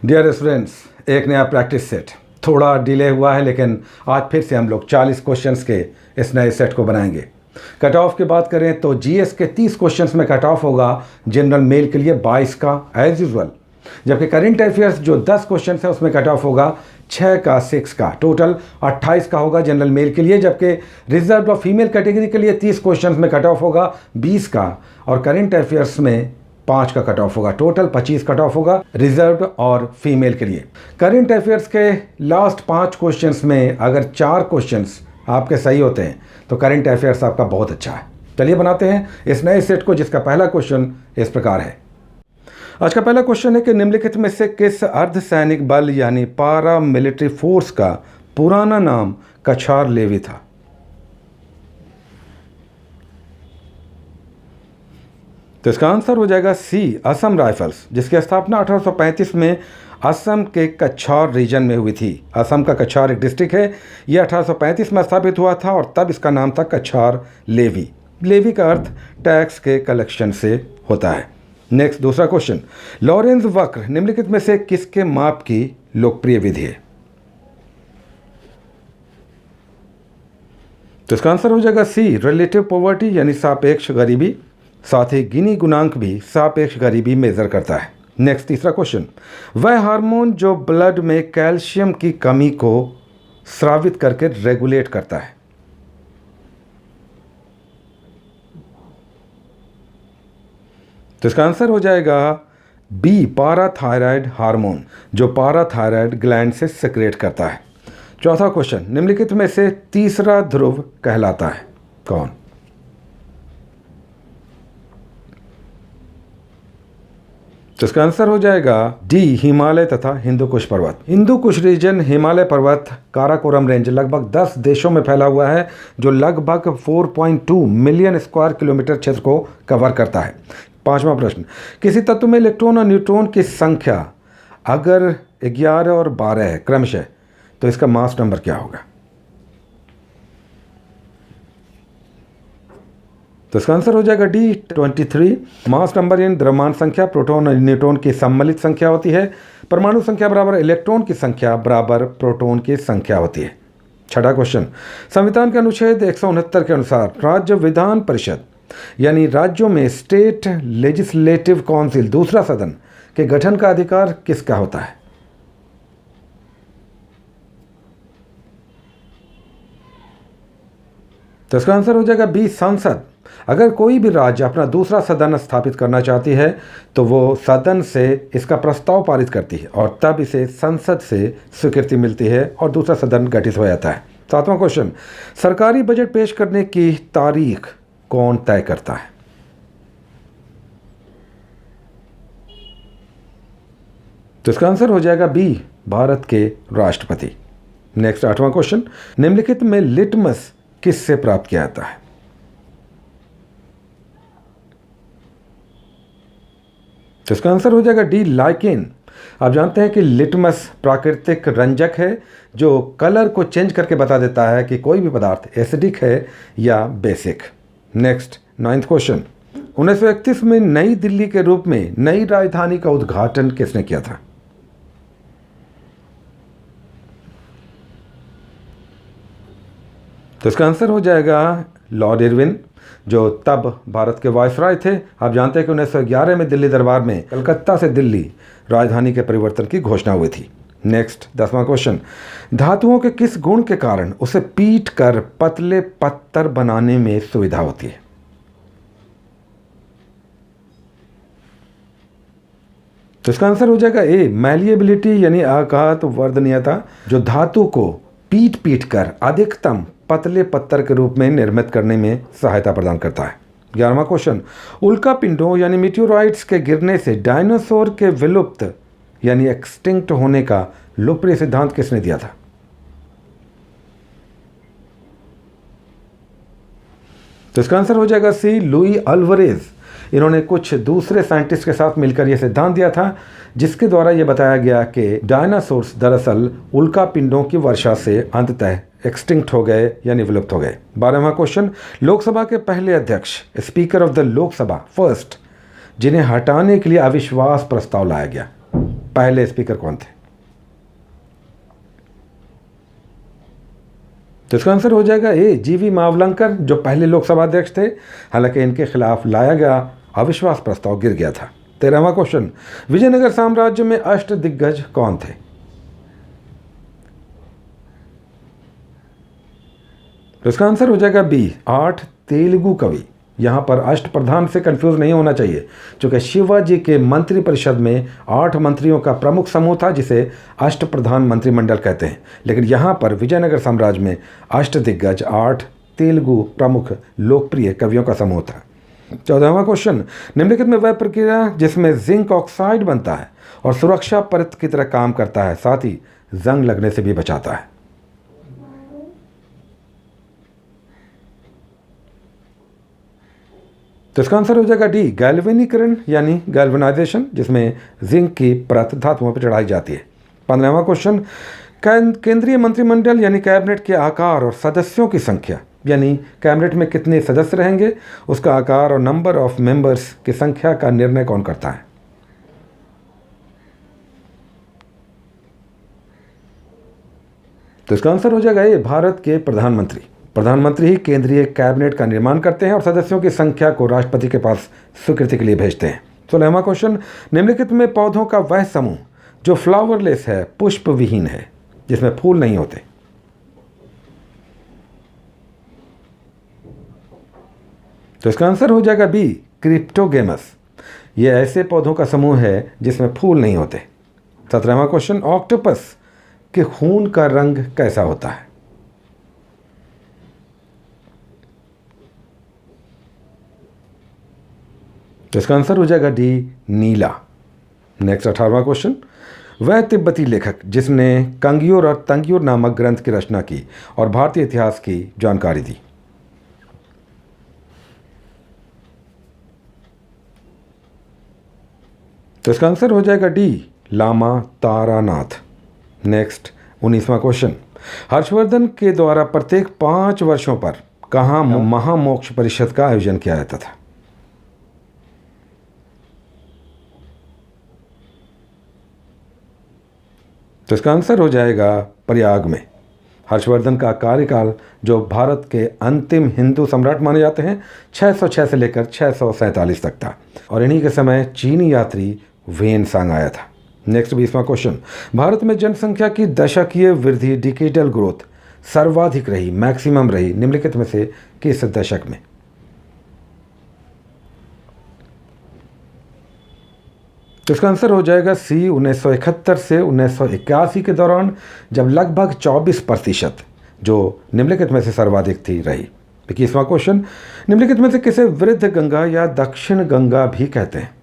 Dear students, एक नया practice set थोड़ा डिले हुआ है, लेकिन आज फिर से हम लोग 40 क्वेश्चंस के इस नए सेट को बनाएंगे। कट ऑफ की बात करें तो जीएस के 30 क्वेश्चंस में कट ऑफ होगा, जनरल मेल के लिए 22 का एज यूजुअल, जबकि करेंट अफेयर्स जो 10 क्वेश्चन है उसमें कट ऑफ होगा 6 का 6 का, टोटल 28 का होगा जनरल मेल के लिए। जबकि रिजर्व और फीमेल कैटेगरी के लिए 30 क्वेश्चन में कट ऑफ होगा 20 का, और करेंट अफेयर्स में 5 का कट ऑफ होगा, टोटल 25 कट ऑफ होगा रिजर्व और फीमेल के लिए। करेंट अफेयर्स के लास्ट 5 क्वेश्चंस में अगर 4 क्वेश्चंस आपके सही होते हैं तो करेंट अफेयर्स आपका बहुत अच्छा है। चलिए बनाते हैं इस नए सेट को, जिसका पहला क्वेश्चन इस प्रकार है। आज का पहला क्वेश्चन है कि निम्नलिखित में से किस अर्धसैनिक बल यानी पारा मिलिट्री फोर्स का पुराना नाम कछार लेवी था? तो इसका आंसर हो जाएगा सी, असम राइफल्स, जिसकी स्थापना 1835 में असम के कछार रीजन में हुई थी। असम का कछार एक डिस्ट्रिक्ट है। यह 1835 में स्थापित हुआ था और तब इसका नाम था कछार लेवी। लेवी का अर्थ टैक्स के कलेक्शन से होता है। नेक्स्ट, दूसरा क्वेश्चन, लॉरेंज वक्र निम्नलिखित में से किसके माप की लोकप्रिय विधि है? तो इसका आंसर हो जाएगा सी, रिलेटिव पॉवर्टी यानी सापेक्ष गरीबी। साथ ही गिनी गुणांक भी सापेक्ष गरीबी मेजर करता है। नेक्स्ट, तीसरा क्वेश्चन, वह हार्मोन जो ब्लड में कैल्शियम की कमी को स्रावित करके रेगुलेट करता है? तो इसका आंसर हो जाएगा बी, पाराथायराइड हार्मोन, जो पाराथायराइड ग्लैंड से सेक्रेट करता है। चौथा क्वेश्चन, निम्नलिखित में से तीसरा ध्रुव कहलाता है कौन? तो इसका आंसर हो जाएगा डी, हिमालय तथा हिंदू कुश पर्वत। हिंदू कुश रीजन हिमालय पर्वत काराकोरम रेंज लगभग 10 देशों में फैला हुआ है, जो लगभग 4.2 मिलियन स्क्वायर किलोमीटर क्षेत्र को कवर करता है। पांचवा प्रश्न, किसी तत्व में इलेक्ट्रॉन और न्यूट्रॉन की संख्या अगर 11 और 12 है क्रमशः, तो इसका मास नंबर क्या होगा? तो इसका आंसर हो जाएगा डी, 23। मास नंबर इन द्रव्यमान संख्या, प्रोटॉन और न्यूट्रॉन की सम्मिलित संख्या होती है। परमाणु संख्या बराबर इलेक्ट्रॉन की संख्या बराबर प्रोटॉन की संख्या होती है। छठा क्वेश्चन, संविधान के अनुच्छेद 169 के अनुसार राज्य विधान परिषद यानी राज्यों में स्टेट लेजिस्लेटिव काउंसिल, दूसरा सदन, के गठन का अधिकार किसका होता है? तो इसका आंसर हो जाएगा बी, संसद। अगर कोई भी राज्य अपना दूसरा सदन स्थापित करना चाहती है तो वो सदन से इसका प्रस्ताव पारित करती है और तब इसे संसद से स्वीकृति मिलती है और दूसरा सदन गठित हो जाता है। सातवां क्वेश्चन, सरकारी बजट पेश करने की तारीख कौन तय करता है? तो इसका आंसर हो जाएगा बी, भारत के राष्ट्रपति। नेक्स्ट, आठवां क्वेश्चन, निम्नलिखित में लिटमस किससे प्राप्त किया जाता है? तो इसका आंसर हो जाएगा डी, लाइकेन। आप जानते हैं कि लिटमस प्राकृतिक रंजक है जो कलर को चेंज करके बता देता है कि कोई भी पदार्थ एसिडिक है या बेसिक। नेक्स्ट, 9वां क्वेश्चन, 1931 में नई दिल्ली के रूप में नई राजधानी का उद्घाटन किसने किया था? तो इसका आंसर हो जाएगा लॉर्ड इरविन, जो तब भारत के वायसराय थे। आप जानते हैं कि 1911 में दिल्ली दरबार में कलकत्ता से दिल्ली राजधानी के परिवर्तन की घोषणा हुई थी। नेक्स्ट, 10वां क्वेश्चन, धातुओं के किस गुण के कारण उसे पीट कर पतले पत्थर बनाने में सुविधा होती है? तो इसका आंसर हो जाएगा ए, मैलिएबिलिटी यानी आघात वर्धनीयता, जो धातु को पीट पीट कर अधिकतम पतले पत्थर के रूप में निर्मित करने में सहायता प्रदान करता है। 11वां क्वेश्चन, उल्का पिंडों यानी मीटियोराइट्स के गिरने से डायनासोर के विलुप्त यानी एक्सटिंक्ट होने का लोकप्रिय सिद्धांत किसने दिया था? तो इसका आंसर हो जाएगा सी, लुई अल्वारेज। इन्होंने कुछ दूसरे साइंटिस्ट के साथ मिलकर यह सिद्धांत दिया था, जिसके द्वारा यह बताया गया कि डायनासोर्स दरअसल उल्का पिंडों की वर्षा से अंततः एक्सटिंक्ट हो गए यानी विलुप्त हो गए। 12वां क्वेश्चन, लोकसभा के पहले अध्यक्ष, speaker of the Lok Sabha first, जिन्हें हटाने के लिए अविश्वास प्रस्ताव लाया गया? पहले स्पीकर कौन थे? तो इसका आंसर हो जाएगा ए, जीवी मावलंकर, जो पहले लोकसभा अध्यक्ष थे। हालांकि इनके खिलाफ लाया गया अविश्वास प्रस्ताव गिर गया था। 13वां क्वेश्चन, विजयनगर साम्राज्य में अष्ट दिग्गज कौन थे? तो इसका आंसर हो जाएगा बी, 8 तेलुगु कवि। यहाँ पर अष्ट प्रधान से कंफ्यूज नहीं होना चाहिए, क्योंकि शिवाजी के मंत्री परिषद में 8 मंत्रियों का प्रमुख समूह था, जिसे अष्ट प्रधान मंत्रिमंडल कहते हैं। लेकिन यहाँ पर विजयनगर साम्राज्य में अष्ट दिग्गज 8 तेलुगु प्रमुख लोकप्रिय कवियों का समूह था। 14वां क्वेश्चन, निम्नलिखित में वह प्रक्रिया जिसमें जिंक ऑक्साइड बनता है और सुरक्षा परत की तरह काम करता है, साथ ही जंग लगने से भी बचाता है? तो इसका आंसर हो जाएगा डी, गैल्वेनीकरण यानी गैल्वेनाइजेशन, जिसमें जिंक की परत धातुओं पर चढ़ाई जाती है। 15वां क्वेश्चन, केंद्रीय मंत्रिमंडल यानी कैबिनेट के आकार और सदस्यों की संख्या, यानी कैबिनेट में कितने सदस्य रहेंगे, उसका आकार और नंबर ऑफ मेंबर्स की संख्या का निर्णय कौन करता है? तो इसका आंसर हो जाएगा ए, भारत के प्रधानमंत्री। प्रधानमंत्री ही केंद्रीय कैबिनेट का निर्माण करते हैं और सदस्यों की संख्या को राष्ट्रपति के पास स्वीकृति के लिए भेजते हैं। 16वां क्वेश्चन, निम्नलिखित में पौधों का वह समूह जो फ्लावरलेस है, पुष्प विहीन है, जिसमें फूल नहीं होते? तो इसका आंसर हो जाएगा बी, क्रिप्टोगेमस। ये ऐसे पौधों का समूह है जिसमें फूल नहीं होते। 17वां क्वेश्चन, ऑक्टोपस के खून का रंग कैसा होता है? तो इसका आंसर हो जाएगा डी, नीला। नेक्स्ट 18वां क्वेश्चन, वह तिब्बती लेखक जिसने कंग्यूर और तंग्यूर नामक ग्रंथ की रचना की और भारतीय इतिहास की जानकारी दी? तो इसका आंसर हो जाएगा डी, लामा तारानाथ। नेक्स्ट 19वां क्वेश्चन, हर्षवर्धन के द्वारा प्रत्येक 5 वर्षों पर कहाँ महामोक्ष परिषद का आयोजन किया जाता था? तो इसका आंसर हो जाएगा प्रयाग में। हर्षवर्धन का कार्यकाल, जो भारत के अंतिम हिंदू सम्राट माने जाते हैं, 606 से लेकर 647 तक था, और इन्हीं के समय चीनी यात्री वेन सांग आया था। नेक्स्ट 20वां क्वेश्चन, भारत में जनसंख्या की दशकीय वृद्धि डिकेडल ग्रोथ सर्वाधिक रही, मैक्सिमम रही, निम्नलिखित में से किस दशक में? तो इसका आंसर हो जाएगा सी, 1971 से 1981 के दौरान, जब लगभग 24%, जो निम्नलिखित में से सर्वाधिक थी, रही। 21वां क्वेश्चन, निम्नलिखित में से किसे वृद्ध गंगा या दक्षिण गंगा भी कहते हैं?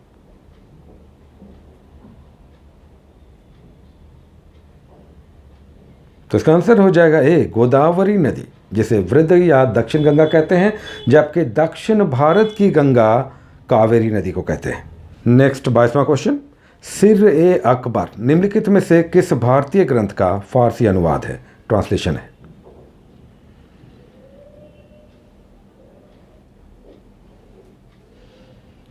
तो इसका आंसर हो जाएगा ए, गोदावरी नदी, जिसे वृद्ध या दक्षिण गंगा कहते हैं, जबकि दक्षिण भारत की गंगा कावेरी नदी को कहते हैं। नेक्स्ट 22वां क्वेश्चन, सिर ए अकबर निम्नलिखित में से किस भारतीय ग्रंथ का फारसी अनुवाद है, ट्रांसलेशन है?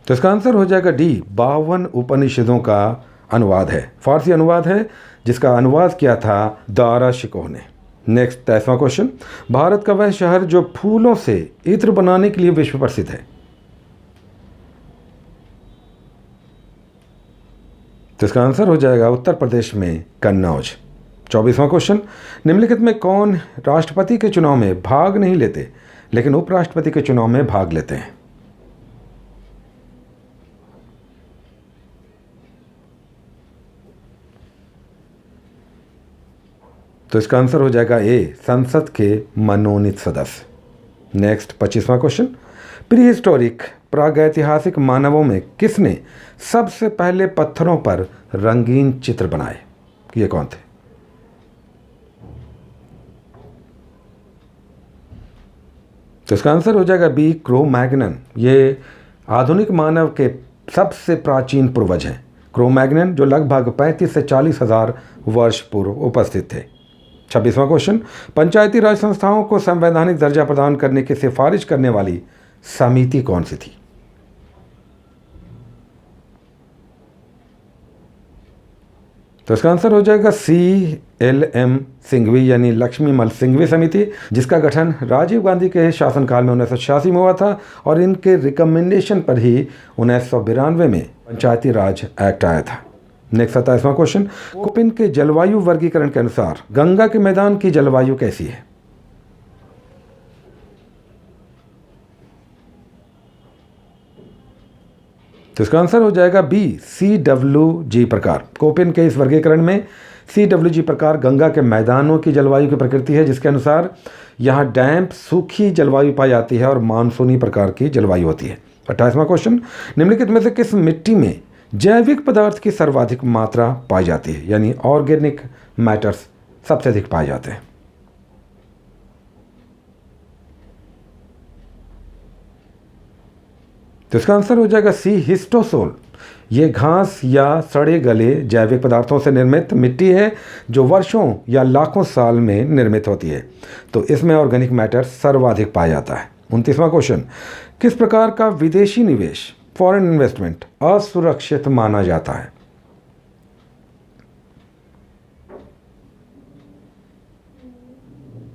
तो इसका आंसर हो जाएगा डी, 52 उपनिषदों का अनुवाद है, फारसी अनुवाद है, जिसका अनुवाद किया था दारा शिकोह ने। नेक्स्ट 23वां क्वेश्चन, भारत का वह शहर जो फूलों से इत्र बनाने के लिए विश्व प्रसिद्ध है? तो इसका आंसर हो जाएगा उत्तर प्रदेश में कन्नौज। 24वां क्वेश्चन, निम्नलिखित में कौन राष्ट्रपति के चुनाव में भाग नहीं लेते लेकिन उपराष्ट्रपति के चुनाव में भाग लेते हैं? तो इसका आंसर हो जाएगा ए, संसद के मनोनीत सदस्य। नेक्स्ट 25वां क्वेश्चन, प्री हिस्टोरिक प्रागैतिहासिक मानवों में किसने सबसे पहले पत्थरों पर रंगीन चित्र बनाए? ये कौन थे? तो इसका आंसर हो जाएगा बी, क्रो मैग्नन। ये आधुनिक मानव के सबसे प्राचीन पूर्वज हैं। क्रो मैग्नन, जो लगभग 35 से 40 हजार वर्ष पूर्व उपस्थित थे। 26वां क्वेश्चन, पंचायती राज संस्थाओं को संवैधानिक दर्जा प्रदान करने की सिफारिश करने वाली समिति कौन सी थी? तो इसका आंसर हो जाएगा CLM सिंघवी यानी लक्ष्मी मल सिंघवी समिति, जिसका गठन राजीव गांधी के शासनकाल में 1986 में हुआ था और इनके रिकमेंडेशन पर ही 1992 में पंचायती राज एक्ट आया था। नेक्स्ट 27वां क्वेश्चन, कोपेन के जलवायु वर्गीकरण के अनुसार गंगा के मैदान की जलवायु कैसी है? तो इसका आंसर हो जाएगा B CWG प्रकार। कोपेन के इस वर्गीकरण में CWG प्रकार गंगा के मैदानों की जलवायु की प्रकृति है, जिसके अनुसार यहाँ डैम्प सूखी जलवायु पाई जाती है और मानसूनी प्रकार की जलवायु होती है। 28वां क्वेश्चन, निम्नलिखित में से किस मिट्टी में जैविक पदार्थ की सर्वाधिक मात्रा पाई जाती है, यानी ऑर्गेनिक मैटर्स सबसे अधिक पाए जाते हैं? तो इसका आंसर हो जाएगा C हिस्टोसोल। ये घास या सड़े गले जैविक पदार्थों से निर्मित मिट्टी है जो वर्षों या लाखों साल में निर्मित होती है, तो इसमें ऑर्गेनिक मैटर सर्वाधिक पाया जाता है। 29वां क्वेश्चन, किस प्रकार का विदेशी निवेश फॉरेन इन्वेस्टमेंट असुरक्षित माना जाता है?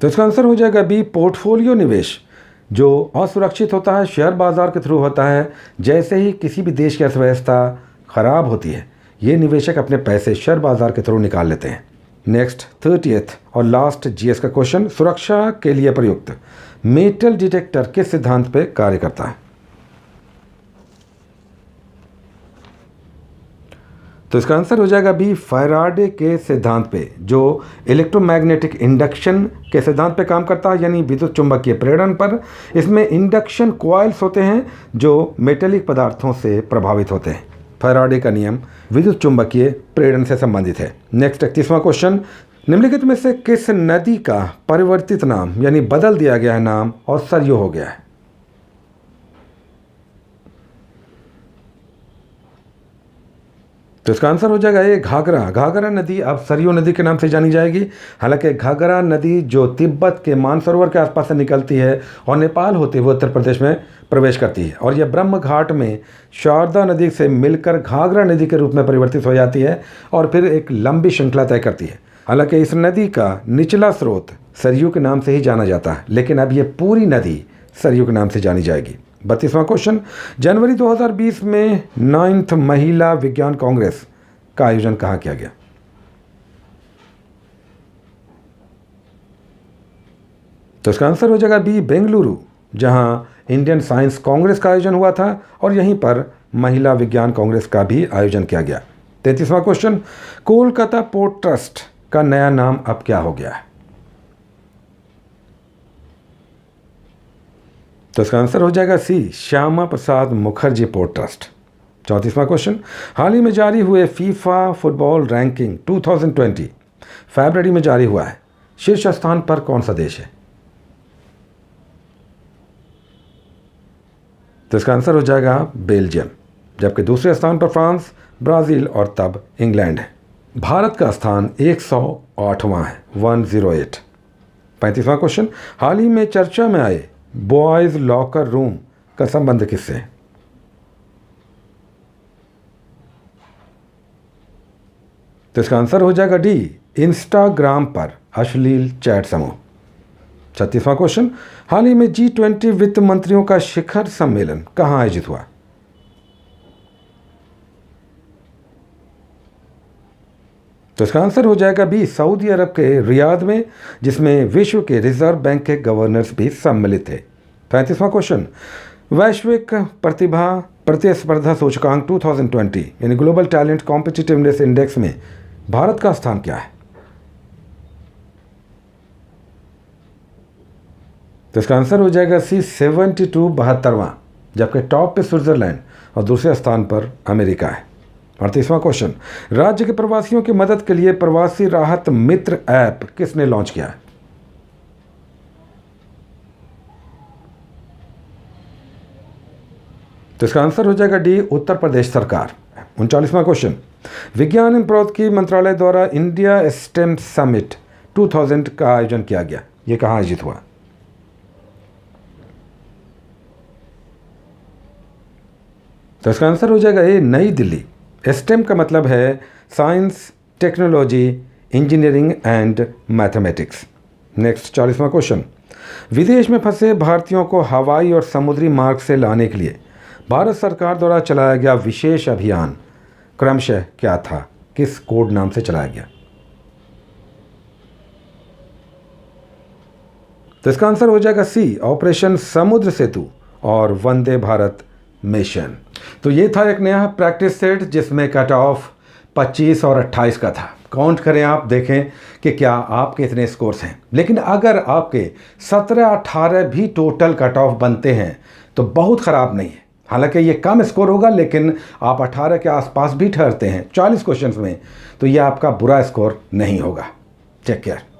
तो इसका आंसर हो जाएगा B पोर्टफोलियो निवेश, जो असुरक्षित होता है, शेयर बाजार के थ्रू होता है। जैसे ही किसी भी देश की अर्थव्यवस्था खराब होती है, ये निवेशक अपने पैसे शेयर बाजार के थ्रू निकाल लेते हैं। नेक्स्ट 30th और लास्ट GS का क्वेश्चन, सुरक्षा के लिए प्रयुक्त मेटल डिटेक्टर किस सिद्धांत पे कार्य करता है? तो इसका आंसर हो जाएगा B फैराडे के सिद्धांत पे, जो इलेक्ट्रोमैग्नेटिक इंडक्शन के सिद्धांत पे काम करता है, यानी विद्युत चुंबकीय प्रेरण पर। इसमें इंडक्शन कॉइल्स होते हैं जो मेटेलिक पदार्थों से प्रभावित होते हैं। फैराडे का नियम विद्युत चुंबकीय प्रेरण से संबंधित है। नेक्स्ट 31वां क्वेश्चन, निम्नलिखित में से किस नदी का परिवर्तित नाम यानी बदल दिया गया है नाम और सरयू हो गया है? तो इसका आंसर हो जाएगा ये घाघरा। घाघरा नदी अब सरयू नदी के नाम से जानी जाएगी। हालांकि घाघरा नदी जो तिब्बत के मानसरोवर के आसपास से निकलती है और नेपाल होते हुए उत्तर प्रदेश में प्रवेश करती है, और यह ब्रह्म घाट में शारदा नदी से मिलकर घाघरा नदी के रूप में परिवर्तित हो जाती है और फिर एक लंबी श्रृंखला तय करती है। हालांकि इस नदी का निचला स्रोत सरयू के नाम से ही जाना जाता है, लेकिन अब ये पूरी नदी सरयू के नाम से जानी जाएगी। 32वां क्वेश्चन, जनवरी 2020 में 9th महिला विज्ञान कांग्रेस का आयोजन कहाँ किया गया? तो इसका आंसर हो जाएगा B बेंगलुरु, जहां इंडियन साइंस कांग्रेस का आयोजन हुआ था और यहीं पर महिला विज्ञान कांग्रेस का भी आयोजन किया गया। 33वां क्वेश्चन, कोलकाता पोर्ट ट्रस्ट का नया नाम अब क्या हो गया है? तो इसका आंसर हो जाएगा C Shyama Prasad Mukherjee port trust. 34वां question, हाल ही में जारी हुए फीफा फुटबॉल रैंकिंग 2020 फरवरी में जारी हुआ है, शीर्ष स्थान पर कौन सा देश है? तो इसका आंसर हो जाएगा बेल्जियम, जबकि दूसरे स्थान पर फ्रांस, ब्राज़ील और तब इंग्लैंड है। भारत का स्थान 108वां है, 108। 35वां क्वेश्चन, हाल ही में चर्चा में आए बॉयज़ लॉकर रूम का संबंध किससे है? तो इसका आंसर हो जाएगा D इंस्टाग्राम पर अश्लील चैट समूह। 36वां क्वेश्चन, हाल ही में G20 वित्त मंत्रियों का शिखर सम्मेलन कहां आयोजित हुआ? तो इसका आंसर हो जाएगा B सऊदी अरब के रियाद में, जिसमें विश्व के रिजर्व बैंक के गवर्नर्स भी सम्मिलित थे। 35वां क्वेश्चन, वैश्विक प्रतिभा प्रतिस्पर्धा सूचकांक 2020 यानी ग्लोबल टैलेंट कॉम्पिटिटिवनेस इंडेक्स में भारत का स्थान क्या है? तो इसका आंसर हो जाएगा C 72 72वां, जबकि टॉप पे स्विट्जरलैंड और दूसरे स्थान पर अमेरिका है। 38वां क्वेश्चन, राज्य के प्रवासियों की मदद के लिए प्रवासी राहत मित्र ऐप किसने लॉन्च किया है? तो इसका आंसर हो जाएगा D उत्तर प्रदेश सरकार। 39वां क्वेश्चन, विज्ञान एवं प्रौद्योगिकी मंत्रालय द्वारा इंडिया स्टेम समिट 2000 का आयोजन किया गया, ये कहाँ आयोजित हुआ? तो इसका आंसर हो जाएगा A नई दिल्ली। स्टेम का मतलब है science, technology, engineering and mathematics. Next 40वां क्वेश्चन, विदेश में फंसे भारतीयों को हवाई और समुद्री मार्ग से लाने के लिए भारत सरकार द्वारा चलाया गया विशेष अभियान क्रमशः क्या था, किस कोड नाम से चलाया गया? तो इसका आंसर हो जाएगा सी, ऑपरेशन समुद्र सेतु और वंदे भारत मिशन। तो ये था एक नया प्रैक्टिस सेट जिसमें कट ऑफ 25 और 28 का था। काउंट करें, आप देखें कि क्या आपके इतने स्कोर्स हैं। लेकिन अगर आपके 17-18 भी टोटल कट ऑफ बनते हैं तो बहुत ख़राब नहीं है। हालांकि ये कम स्कोर होगा, लेकिन आप 18 के आसपास भी ठहरते हैं 40 क्वेश्चंस में, तो ये आपका बुरा स्कोर नहीं होगा। Take care.